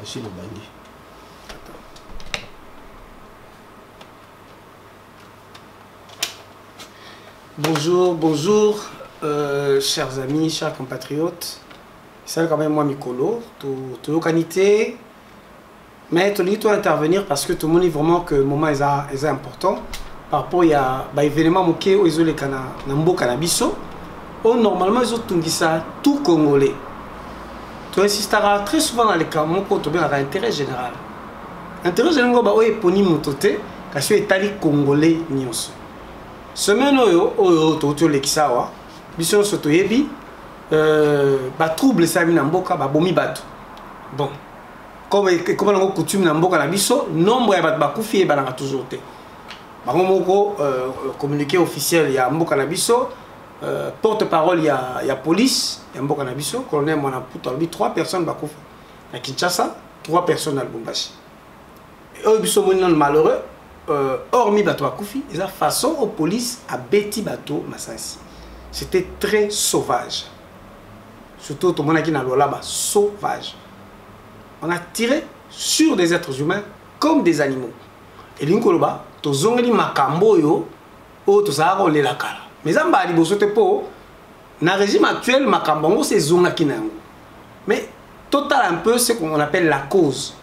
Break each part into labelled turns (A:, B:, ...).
A: Chez le bandit. Bonjour, bonjour, chers amis, chers compatriotes. C'est quand même moi, Mikolo, tout qualité. Mais tu dois intervenir parce que tout le monde dit vraiment que le moment est important. Par rapport à l'événement qui est au Canabiso, normalement, ils ont tout Congolais. Tu insisteras très souvent dans les cas où tu as un intérêt général. L'intérêt général, c'est que tu as un Italie Congolais. Semaine où tu as l'exawa, biso soto yebi, trouble ça na mboka ba bomi bato. Bon, comme on a coutume na mboka na biso, nombre ya bato bakufi ba na toujours te. Bango moko communiqué officiel ya mboka na biso, porte-parole ya police ya mboka na biso, colonel Mwanaputa lui 3 personnes bakufi. À Kinshasa, 3 personnes à Lubumbashi. Et eux biso moni non malheureux. Hormis bateau à Koufi, ils ont façon aux polices à Betty bateau Massassi. C'était très sauvage. Surtout tout le monde qui n'a là-bas, sauvage. On a tiré sur des êtres humains comme des animaux. Et l'inkoloba, to zongeli makambo yo, o to sa rolé la kala. Mais en bas, bosote po, dans le régime actuel, makambo c'est zonga kinango. Mais total un peu ce qu'on appelle la cause.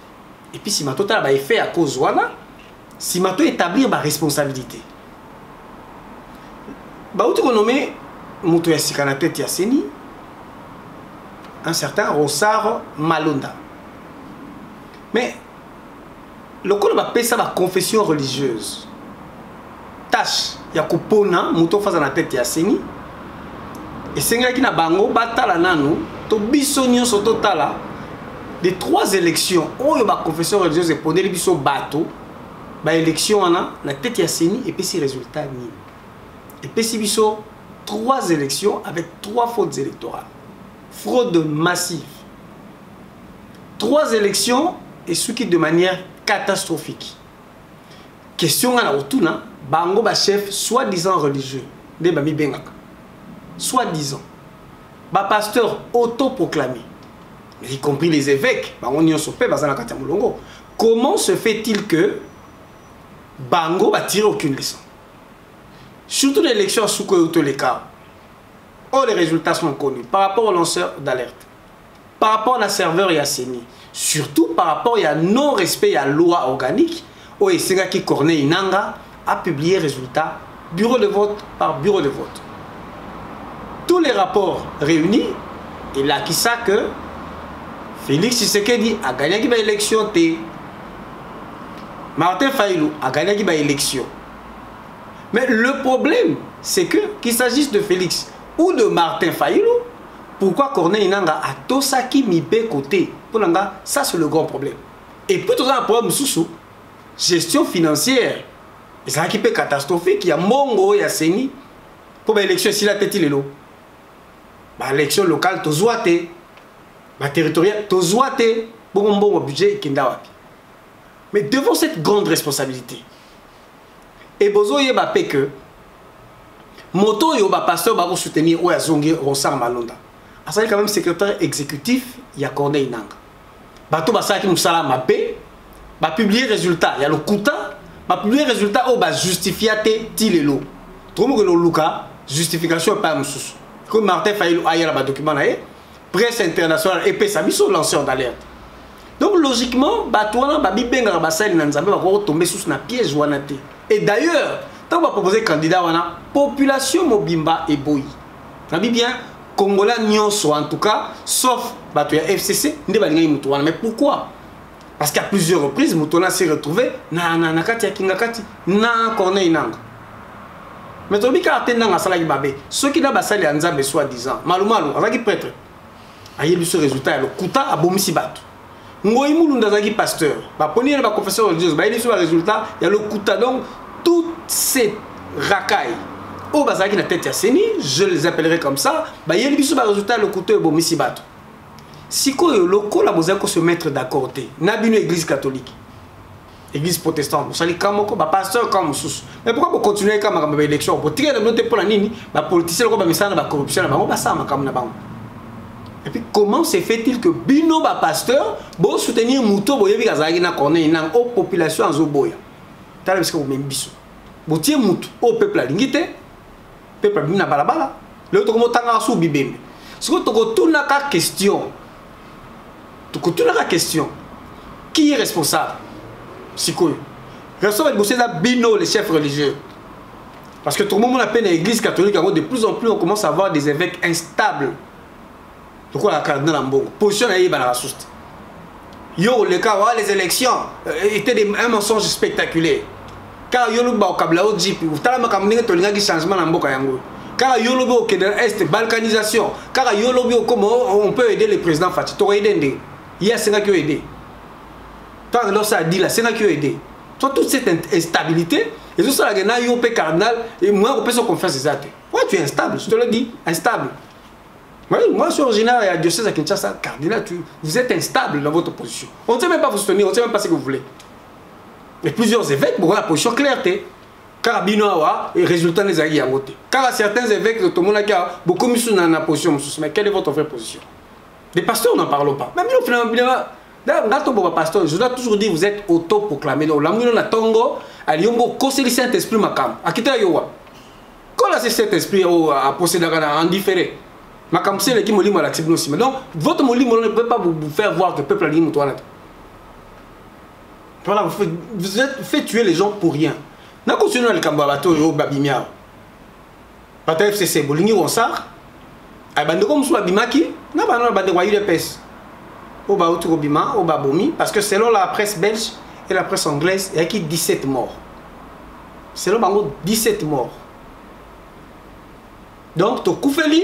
A: Et puis si ma total ba effet à cause voilà. Si ma to établir ma responsabilité. Bah où tu nommé Moutou Yassikanate Tiaseni, un certain Rossard Malonda. Mais le col va payer ça la confession religieuse. Tâche, Yakupona, Moutou Fazanate Tiaseni, et c'est qui n'a bango batala nanu, to bisonio soto tala, des 3 élections, où il y a confession religieuse et pour les biso bateau. Bah élection on a la tête ya Seni et puis si résultat ni et puis si biso 3 élections avec 3 fautes électorales, fraude massive, 3 élections et ce qui de manière catastrophique. Question à la retourna bango ba chef soi-disant religieux de bami bengaka soi-disant ba pasteur autoproclamé, y compris les évêques bango nyonso pe bazana kati mulongo. Comment se fait-il que Bango va tirer aucune leçon? Surtout l'élection sous tous les cas. Oh, les résultats sont connus par rapport aux lanceurs d'alerte, par rapport à la serveur Yasseni, surtout par rapport à non-respect à la loi organique. Oh, et c'est qui Corneille Nanga a publié résultats bureau de vote par bureau de vote. Tous les rapports réunis, il a qui ça que Félix Tshisekedi a gagné l'élection. Martin Fayulu a gagné l'élection. Mais le problème, c'est que, qu'il s'agisse de Félix ou de Martin Fayulu, pourquoi Corneille Nanga a tout ça qui m'y paie côté? Pour Nanga, ça c'est le grand problème. Et puis tout ça, un problème sous gestion financière. Et ça qui peut catastrophique. Il y a Mongo, il y a Seni. Pour l'élection, si la tête il est là. L'élection locale, tu zoate. Territoriale, tu zoate. Bon budget, Kindawapi. Mais devant cette grande responsabilité, et bozo yeba pe que moto yo ba pasteur ba soutenir ou azongi Rossard Malonda. Asali quand même secrétaire exécutif ya Corneille Nanga. Bato ba sa ki musala mapé, ba publier résultat, ya le kuta, ba publier résultat o ba justifiate tilelo. Trop que le luka justification pas mususu. Comme Martin Fayulu aya la ba document na presse internationale et sa mission lanceur d'alerte. Donc logiquement, Batouana Babi Benga Bassali Nanzambe va tomber sous un piège wanate. Et d'ailleurs, tant qu'on va proposer candidat wana, population mobimba et boy. Nabi bien Congolais nyonso en tout cas, sauf Batouya FCC, ne ba linga Moutouana. Mais pourquoi? Parce qu'à plusieurs reprises, Moutouana s'est retrouvé na kati ya Kingakati, na Corneille Nanga. Mais tobi ka atendanga salaki babé, ceux qui na basali Nzambe soi-disant, malumalu, azaki prêtre. Ayebi ce résultat, le kuta a bomisi batu. Ngoyi Mulunda zaki pasteur. Ba poni ba confesseur religieuse, ba il sur le résultat, il y a le kuta donc toutes ces racailles. Au bazaki na tête ya Seni, je les appellerai comme ça, ba yeli biso ba résultat le kuta bo misibato. Siko loko la bozako se mettre d'accord té. Na bino église catholique. Église protestante, vous savez comment ba pasteur comme sous. Mais pourquoi vous continuer comme ma élection pour tirer de noter pour la nini, ba politicien ko ba misana ba corruption ba ça ma comme na bango. Et puis comment se fait-il que bino ba pasteur bo soutenir muto bo yebi kazaki na corner na o population en zoboya. Tala parce que vous même biso. Bo tie muto au peuple a lingité. Peuple a bina balabala. Le to comme tanga sou bibembe. Ce que to tuna ka question. To tuna ka question. Qui est responsable? Sikoyo. Responsable de ça bino les chefs religieux. Parce que tout le monde appelle l'église catholique, de plus en plus on commence à avoir des évêques instables. Pourquoi la cardinal en bon position à la souste. Yo, le cas où les élections étaient un mensonge spectaculaire. Car yo le ba kabla au jeep, vous tala makamninga to linga changement na mboka yango. Car yo le au Kenya Est balkanisation. Car yo le comment on peut aider le président Fati. To aider ndé. Il y a senga qui aider. Tant que ça dit là, senga qui aider. Toute cette instabilité, et tout ça la gena yo pe cardinal et moi on peut se confiance des athées. Ouais, tu es instable, je te le dis, instable. Moi, je suis originaire à diocèse à Kinshasa, cardinal, vous êtes instable dans votre position. On ne sait même pas vous soutenir, on ne sait même pas ce que vous voulez. Et plusieurs évêques, bon, la position claire, car Binoawa, et résultat des aïe à voter. Car certains évêques, tout le monde a beaucoup mis sur la position, mais quelle est votre vraie position? Les pasteurs, n'en parlons pas. Même finalement, dans pasteur, je dois toujours dire, vous êtes autoproclamé. Donc, l'amour na tongo, à Lyongo, conseiller Saint-Esprit makam. À quitter Yowa. Quand là, c'est cet esprit à posséder en différé. Ma c'est le qui me lit mal aussi. Mais donc, votre molim ne peut pas vous faire voir que le peuple a dit moutoine. Voilà, vous faites tuer les gens pour rien. N'a continué le Kambabato au Babimia. Pata FCC, Bolingi Ronsar. A bande comme sous Babimaki, n'a pas de royaume de peste. Au Baoutou Robima, au Babomi, parce que selon la presse belge et la presse anglaise, il y a qui 17 morts. Selon Bango, 17 morts. Donc, to Koufeli.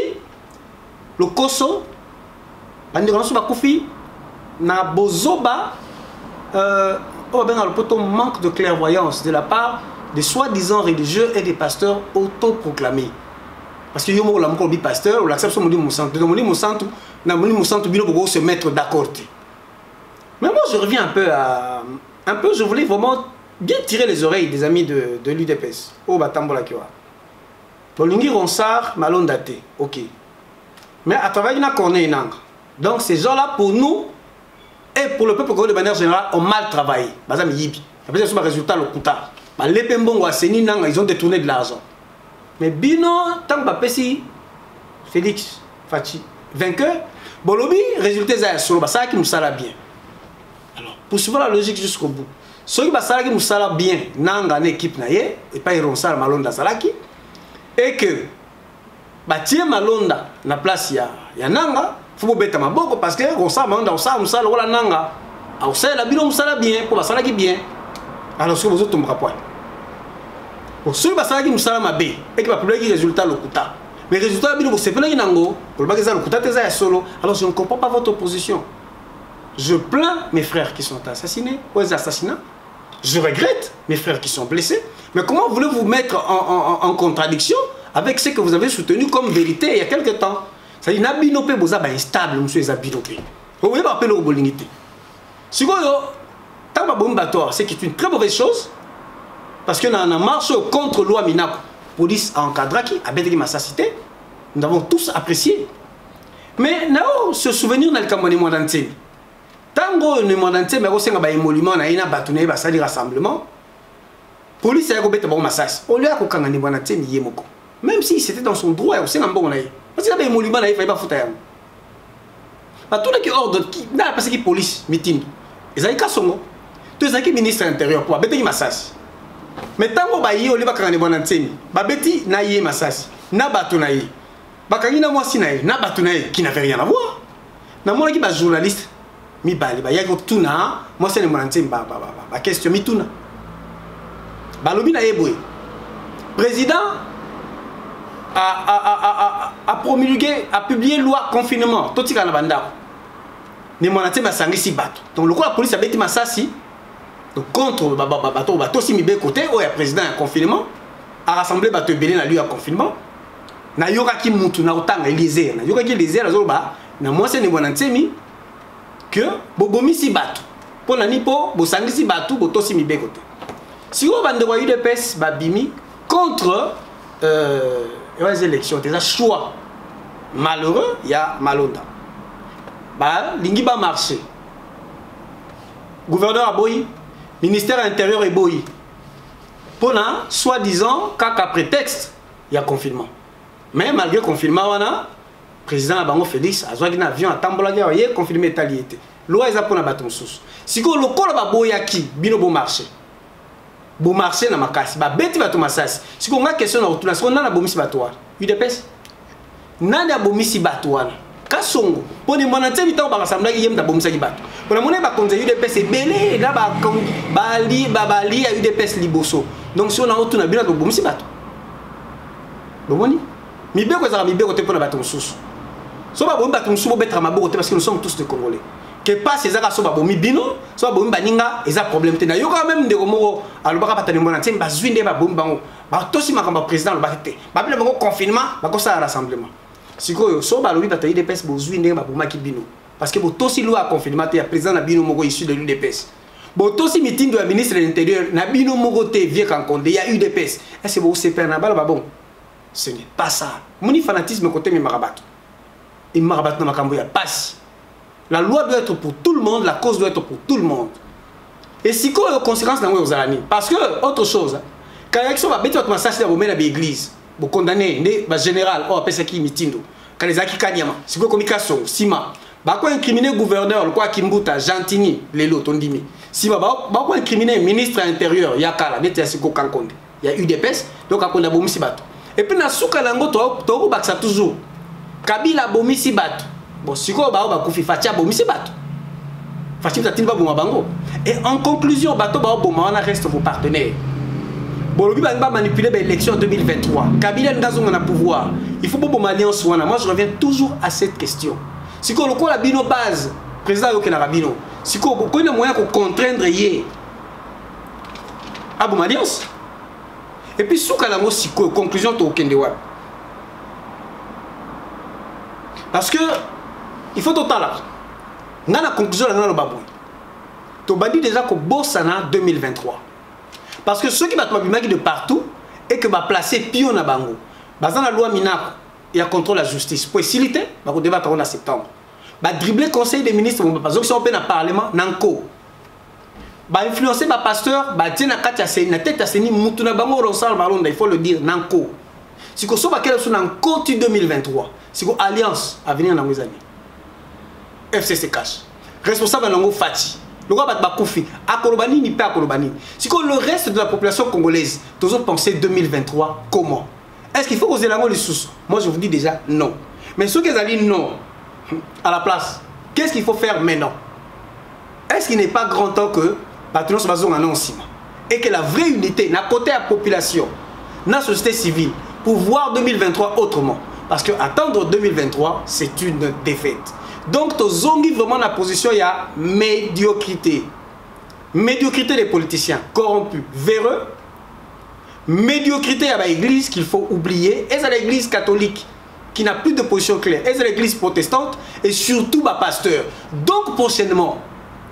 A: Le Koso, na bozoba, manque de clairvoyance de la part des soi-disant religieux et des pasteurs autoproclamés. Parce que yomo la moko bi pasteur, ou l'acception moli monsanto, donc moli monsanto, na moli monsanto bino pour se mettre d'accord. Mais moi je reviens un peu, je voulais vraiment bien tirer les oreilles des amis de l'UDPS. Oh batambola kiwa. Bolingi Ronsar malondate, ok. Mais à travers une cornée nang. Donc ces gens-là, pour nous et pour le peuple congolais de manière générale, ont mal travaillé. Bazam yibi. Après c'est le résultat le kuta. Les pembongo à Seni nang, ils ont détourné de l'argent. Mais bino tant que pesi Félix Fati vainqueur, bolobi résultat ça solo ça qui nous sala bien. Alors pour suivre la logique jusqu'au bout. Ceux qui basala qui nous sala bien nanga équipe naie et pas Ronsar Malonda Salaki et que Batie Malonda na place ya nanga faut beta maboko parce que on sa manda on sa wala nanga au sa la bino musala bien pour basala qui bien alors ce que vous autres tombera point pour ceux basala qui musala mabe et qui va publier résultat le kuta mais résultat bino c'est pas nango pour le bagage le kuta teza ya solo alors je ne comprends pas votre position. Je plains mes frères qui sont assassinés ou assassinats, je regrette mes frères qui sont blessés, mais comment voulez-vous mettre en contradiction avec ce que vous avez soutenu comme vérité il y a quelque temps? C'est-à-dire, Nabinope Boza est instable, monsieur Zabinope. Vous voyez, appeler au bolingité. Si vous avez c'est une très mauvaise chose, parce que dans la marche contre loi Minako, police a encadré qui a béni ma cité, nous avons tous apprécié. Mais nous, ce souvenir dans le Cameroun Modanté, tango ne Modanté, mais aussi un émolument, il y a un bâtonnet, il y a un rassemblement. Police a été bon massage. On lui a dit qu'il y a un même si c'était dans son droit, c'est un bon naïf. Parce qu'il y a un monument naïf, il ne faut pas faire. Tout le qui ordre, qui n'a pas de police, meeting. Ils ont dit Songo. Tous les ministres intérieurs pour abéter massage. Mais tant que vous avez un bon antenne, babeti na yé massage, na batunaï. Bakani na moi sinaï, na batunaï qui n'avait rien à voir. Na moi qui est journaliste, mi bali, ba yago tuna, moi c'est le mon antenne, ba question mi tuna. Balobi na yéboué. Président a promulgué, a publié loi confinement. Tout ce qui est banda. Mais mon antenne m'a sangri si bateau. Donc le coup la police a bêti massasi. Donc contre bateau si mi bé côté, où il y a président un confinement, a rassemblé bateau belé na lui à confinement. Na yoka ki mutu na otanga Élysée. Na yoka ki Élysée la zoba. Na moi c'est ne mon antenne que bobomi si bateau. Pour la nipo, bo sangri si bateau, boto si mi bé côté. Si vous avez un UDPS babimi contre les élections, des choix malheureux, il y a Malonda. ba lingi ba marché gouverneur aboyi ministère intérieur eboyi pour na soi-disant kaka prétexte il y a confinement mais malgré confinement wana président bango Félix azwaki na avion atambola ya ye confirmer taliété loi eza pona bato sous siko lokola ba boyaki bino bo marché na makasi ba beti bato masasi siko nga question na retourna siko nana bomisi bato wana UDPS nani abomisi bato wana kasongo poni mwana tsebi taw ba rassembler yem da bomisa ki bato pona mona ba konze UDPS belé na ba bali ya UDPS liboso donc si on a retourna bino to bomisi bato bomoni mibeko ezaka mibeko te pona bato sous so ba bomba bato sous bo betra maboko te parce que nous sommes tous des Congolais que passe ezaka so ba bomi bino so ba bomi baninga eza problème te na yo quand même ndeko moko alobaka patani mona tsemba zwinde ba bomba bango ba tosi makamba président lo bakete ba bile bango confinement ba ko ça rassemblement sikoyo so ba lobi bato UDPS bo zwinde ba bomaki bino parce que bo tosi loi confinement te ya président na bino moko issu de l'UDPS bo tosi meeting de la ministre de l'intérieur na bino moko te vie Kankonde ya UDPS est-ce que bo se perdre na bala ba bon ce n'est pas ça moni fanatisme côté mi marabato et marabato na makambo ya passe. La loi doit être pour tout le monde, la cause doit être pour tout le monde. Et si quoi les conséquences dans les années? Parce que, autre chose, quand l'élection va bêter votre massage dans l'église, vous condamnez, le général, oh, après ça qui mitindo, quand les acquis kanyama, si vous communication, sima, bah quoi incriminer gouverneur, le quoi Kimbuta, Gentini, les lots, on dit, si bah quoi incriminer ministre intérieur, Yakala, bêter à Siko Kankonde, il y a eu des pèses, donc à Konda Bomisi Bato. Et puis, na souka lango, toro baksa toujours, Kabila Bomisi Bato. Bon, si vous avez koufi fatia bomisi bato. Fatia tatin ba boma bango. Et en conclusion, bato ba boma wana reste vos partenaires. Bon, le but va manipuler l'élection 2023. Kabila ndazo na pouvoir. Il faut bon alliance wana. Moi je reviens toujours à cette question. Si ko loko la bino base, président yo kenara bino. Si ko na moyen ko contraindre yé. A bon alliance. Et puis souka la mo si ko conclusion to okende wa. Parce que il faut total là. Dans la conclusion, on a le babou. Tu as dit déjà que Bossana 2023. Parce que ceux qui battent de partout et que va placer pion à Bango. Dans la loi Minako, il y a contrôle la justice. Pour faciliter, on va débattre en septembre. Va dribbler le conseil des ministres, parce que si on peut dans le parlement, Nanko. Va influencer le pasteur, va dire na tête à Seni, Moutuna Bango, il faut le dire, Nanko. Si on soit quel est Nanko 2023. Si on alliance à venir dans les années. FCC cash. Responsable Nango Fati. Le roi bat Bakoufi. À Kolobani ni pas à Kolobani. Si le reste de la population congolaise, tous autres penser 2023, comment? Est-ce qu'il faut oser la les sous? Moi je vous dis déjà non. Mais ceux qui ont dit non, à la place, qu'est-ce qu'il faut faire maintenant? Est-ce qu'il n'est pas grand temps que Batunon se base en annonce et que la vraie unité, n'a côté à la population, la société civile, pour voir 2023 autrement? Parce que attendre 2023, c'est une défaite. Donc, tu zongi vraiment la position, il y a médiocrité. Médiocrité des politiciens corrompus, véreux. Médiocrité à l'église qu'il faut oublier. Et c'est l'église catholique qui n'a plus de position claire. Et c'est l'église protestante. Et surtout, ma pasteur. Donc, prochainement,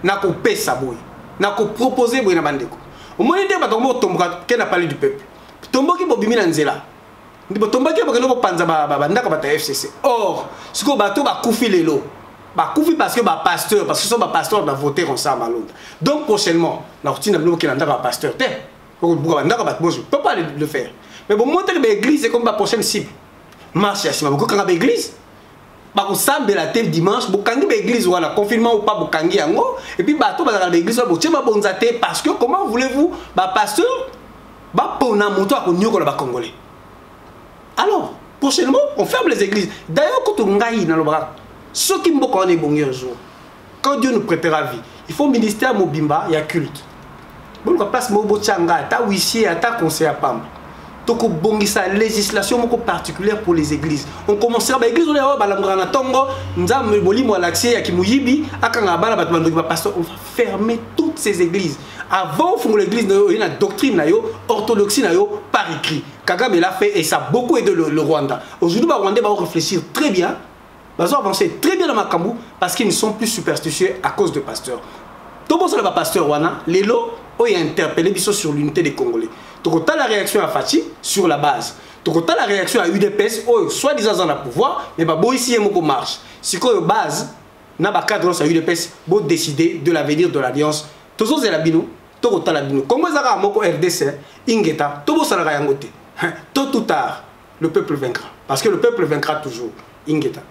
A: n'a qu'au paix sa bouille. N'a qu'au proposer bouille na bandeko. Au moins, il y a tombo tomba qui n'a parlé du peuple. Tombo qui bobimi nanzela. Tomba qui a panza bandaka bata FCC. Or, ce qu'on bateau va couper les lots. Bah, parce que bah pasteur, parce que ce pasteur va voter ensemble à Londres. Donc prochainement, la routine de qui n'a pas pasteur, je ne peux pas le faire. Mais bon, montrer que l'église c'est comme la prochaine cible. Marche à Sima, beaucoup quand l'église, bah on samedi la tête dimanche, beaucoup quand l'église voilà confinement ou pas beaucoup yango, et puis bah tout dans l'église, bah tu vas bonzater parce que comment voulez-vous bah pasteur, bah pour na moto à konyo ko la congolais. Alors prochainement, on ferme les églises. D'ailleurs quand on gagne dans le bras. Ceux qui me connaissent les bons jours, quand Dieu nous prêtera vie, il faut ministère Mobimba, il y a culte. Bon, on place Mobo Tchanga, ta huissier, ta conseiller à Pam. Donc, on a une législation particulière pour les églises. On commencera à l'église, on va fermer toutes ces églises. Avant, on fait l'église, il y a une doctrine, orthodoxie par écrit. Kagame l'a fait et ça a beaucoup aidé le Rwanda. Aujourd'hui, le Rwanda va réfléchir très bien. Ils vont avancer très bien dans Makambu parce qu'ils ne sont plus superstitieux à cause de pasteurs. Tout le monde le pasteur Wana, les lots ont interpellé sur l'unité des Congolais. Donc, tu as la réaction à Fati sur la base. Donc, tu as la réaction à UDPS, soit disant dans le pouvoir, mais ici, il y a une marche. Si tu as une base, na ba cadre ça UDPS bo décider de l'avenir de l'alliance tozo zela bino to ko tala bino comme ça ka moko RDC ingeta to bo sala yango te tôt ou tard le peuple vaincra parce que le peuple vaincra toujours ingeta